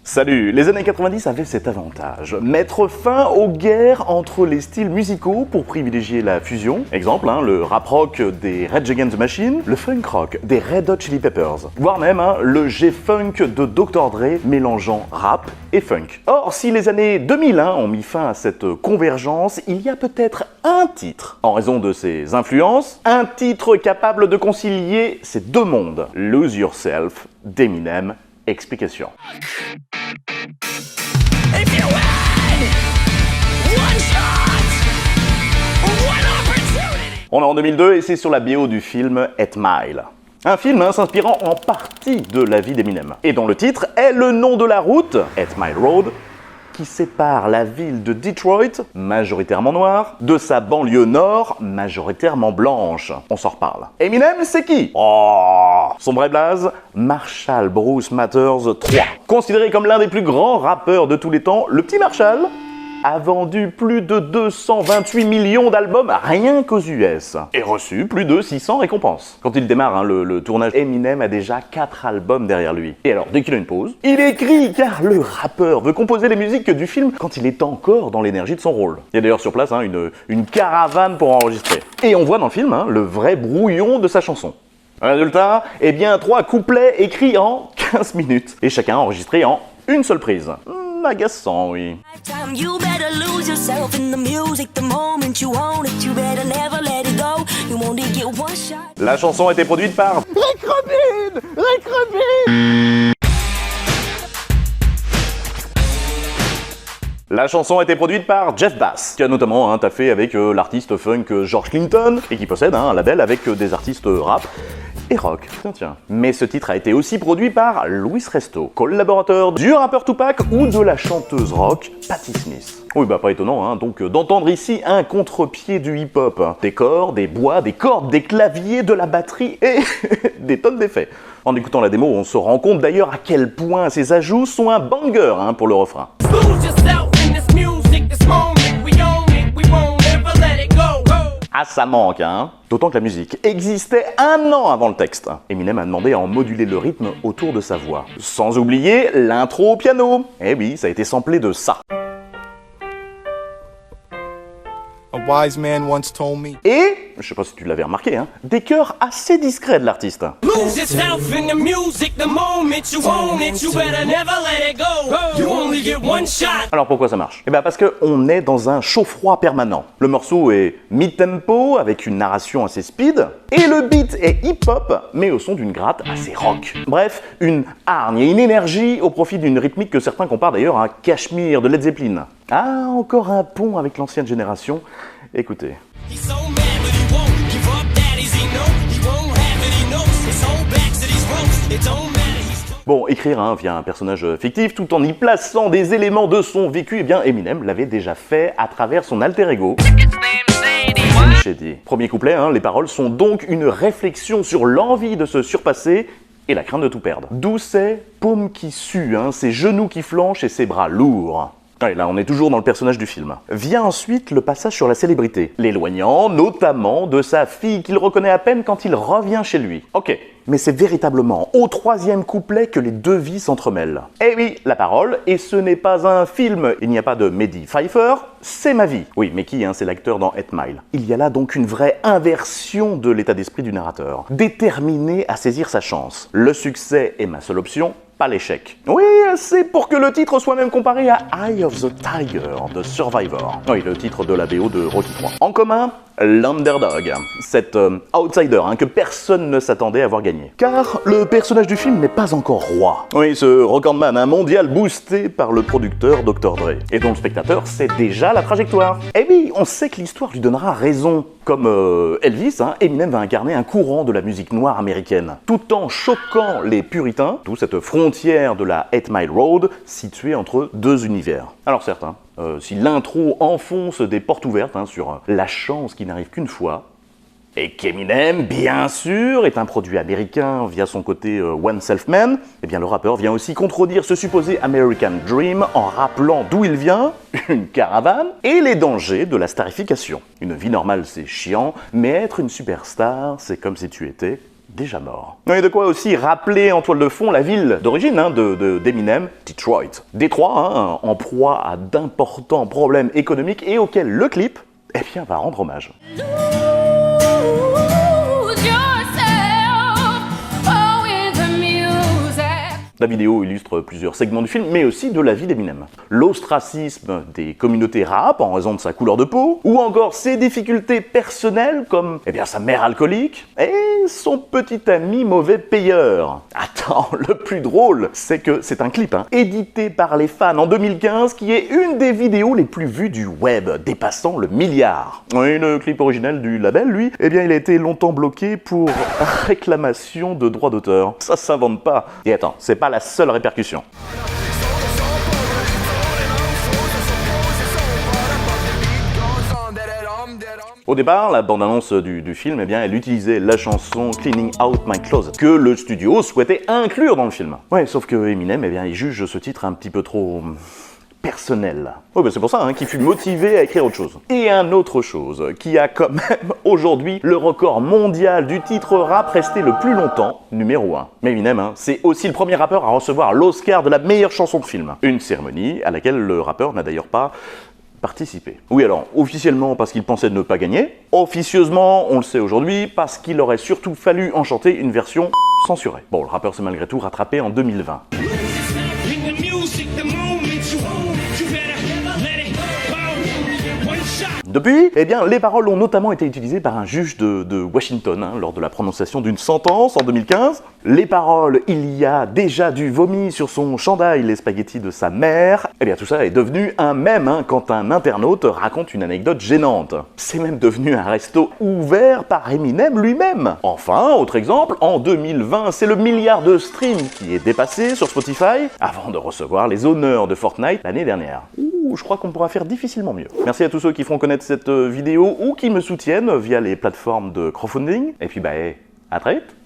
Salut! Les années 90 avaient cet avantage, mettre fin aux guerres entre les styles musicaux pour privilégier la fusion. Exemple, le rap rock des Rage Against the Machine, le funk rock des Red Hot Chili Peppers, voire même le G-funk de Dr. Dre mélangeant rap et funk. Or, si les années 2000 ont mis fin à cette convergence, il y a peut-être un titre, en raison de ses influences, un titre capable de concilier ces deux mondes. Lose Yourself d'Eminem. Explication. On est en 2002 et c'est sur la BO du film 8 Mile. Un film s'inspirant en partie de la vie d'Eminem. Et dont le titre est le nom de la route, 8 Mile Road, qui sépare la ville de Detroit, majoritairement noire, de sa banlieue nord, majoritairement blanche. On s'en reparle. Eminem, c'est qui? Oh, son vrai blaze, Marshall Bruce Mathers III. Considéré comme l'un des plus grands rappeurs de tous les temps, le petit Marshall a vendu plus de 228 millions d'albums rien qu'aux US et reçu plus de 600 récompenses. Quand il démarre le tournage, Eminem a déjà 4 albums derrière lui. Et alors, dès qu'il a une pause, il écrit car le rappeur veut composer les musiques du film quand il est encore dans l'énergie de son rôle. Il y a d'ailleurs sur place une caravane pour enregistrer. Et on voit dans le film le vrai brouillon de sa chanson. Résultat, 3 couplets écrits en 15 minutes et chacun enregistré en une seule prise. Agaçant, oui. La chanson a été produite par Rick Rubin. La chanson a été produite par Jeff Bass, qui a notamment taffé avec l'artiste funk George Clinton, et qui possède un label avec des artistes rap et rock. Tiens. Mais ce titre a été aussi produit par Louis Resto, collaborateur du rappeur Tupac ou de la chanteuse rock Patti Smith. Oui, pas étonnant, donc d'entendre ici un contre-pied du hip-hop. Des corps, des bois, des cordes, des claviers, de la batterie et des tonnes d'effets. En écoutant la démo, on se rend compte d'ailleurs à quel point ces ajouts sont un banger pour le refrain. Ah, ça manque, D'autant que la musique existait 1 an avant le texte. Eminem a demandé à en moduler le rythme autour de sa voix. Sans oublier l'intro au piano. Eh oui, ça a été samplé de ça. A wise man once told me. Et, je sais pas si tu l'avais remarqué, des chœurs assez discrets de l'artiste. Alors pourquoi ça marche? Parce qu'on est dans un chaud-froid permanent. Le morceau est mid-tempo, avec une narration assez speed, et le beat est hip-hop, mais au son d'une gratte assez rock. Bref, une hargne et une énergie au profit d'une rythmique que certains comparent d'ailleurs à Kashmir de Led Zeppelin. Ah, encore un pont avec l'ancienne génération. Écoutez. Bon, écrire via un personnage fictif tout en y plaçant des éléments de son vécu, Eminem l'avait déjà fait à travers son alter ego. Premier couplet, les paroles sont donc une réflexion sur l'envie de se surpasser et la crainte de tout perdre. D'où ces paumes qui suent, ses genoux qui flanchent et ses bras lourds. Et là, on est toujours dans le personnage du film. Vient ensuite le passage sur la célébrité, l'éloignant notamment de sa fille qu'il reconnaît à peine quand il revient chez lui. Ok, mais c'est véritablement au 3e couplet que les deux vies s'entremêlent. Eh oui, la parole, et ce n'est pas un film, il n'y a pas de Mehdi Pfeiffer, c'est ma vie. Oui, mais qui, c'est l'acteur dans 8 Mile. Il y a là donc une vraie inversion de l'état d'esprit du narrateur, déterminé à saisir sa chance. Le succès est ma seule option, pas l'échec. Oui, c'est pour que le titre soit même comparé à Eye of the Tiger de Survivor. Oui, le titre de la BO de Rocky III. En commun, l'underdog, cet outsider que personne ne s'attendait à voir gagner. Car le personnage du film n'est pas encore roi. Oui, ce recordman mondial boosté par le producteur Dr. Dre, et dont le spectateur sait déjà la trajectoire. Eh oui, on sait que l'histoire lui donnera raison. Comme Elvis, Eminem va incarner un courant de la musique noire américaine, tout en choquant les puritains, d'où cette frontière de la 8 Mile Road, située entre deux univers. Alors certes, si l'intro enfonce des portes ouvertes sur la chance qui n'arrive qu'une fois, et qu'Eminem, bien sûr, est un produit américain via son côté One Self Man, le rappeur vient aussi contredire ce supposé American Dream en rappelant d'où il vient, une caravane, et les dangers de la starification. Une vie normale, c'est chiant, mais être une superstar, c'est comme si tu étais déjà mort. Et de quoi aussi rappeler en toile de fond la ville d'origine d'Eminem, Detroit. Détroit, en proie à d'importants problèmes économiques et auquel le clip va rendre hommage. La vidéo illustre plusieurs segments du film, mais aussi de la vie d'Eminem. L'ostracisme des communautés rap en raison de sa couleur de peau, ou encore ses difficultés personnelles comme sa mère alcoolique et son petit ami mauvais payeur. Attends, le plus drôle, c'est que c'est un clip édité par les fans en 2015 qui est une des vidéos les plus vues du web, dépassant le milliard. Oui, le clip originel du label, lui, il a été longtemps bloqué pour réclamation de droits d'auteur. Ça s'invente pas. Et attends, c'est pas la seule répercussion. Au départ, la bande-annonce du film, elle utilisait la chanson Cleaning Out My Closet, que le studio souhaitait inclure dans le film. Ouais, sauf que Eminem, il juge ce titre un petit peu trop personnel. Oui, c'est pour ça qu'il fut motivé à écrire autre chose. Et un autre chose, qui a quand même aujourd'hui le record mondial du titre rap resté le plus longtemps, numéro 1. Mais Eminem, c'est aussi le premier rappeur à recevoir l'Oscar de la meilleure chanson de film. Une cérémonie à laquelle le rappeur n'a d'ailleurs pas participé. Oui, alors, officiellement parce qu'il pensait ne pas gagner, officieusement, on le sait aujourd'hui, parce qu'il aurait surtout fallu en chanter une version censurée. Bon, le rappeur s'est malgré tout rattrapé en 2020. Depuis, les paroles ont notamment été utilisées par un juge de Washington lors de la prononciation d'une sentence en 2015. Les paroles « il y a déjà du vomi sur son chandail, les spaghettis de sa mère », tout ça est devenu un mème quand un internaute raconte une anecdote gênante. C'est même devenu un resto ouvert par Eminem lui-même. Enfin, autre exemple, en 2020, c'est le milliard de streams qui est dépassé sur Spotify avant de recevoir les honneurs de Fortnite l'année dernière. Je crois qu'on pourra faire difficilement mieux. Merci à tous ceux qui feront connaître cette vidéo ou qui me soutiennent via les plateformes de crowdfunding. Et puis à très vite.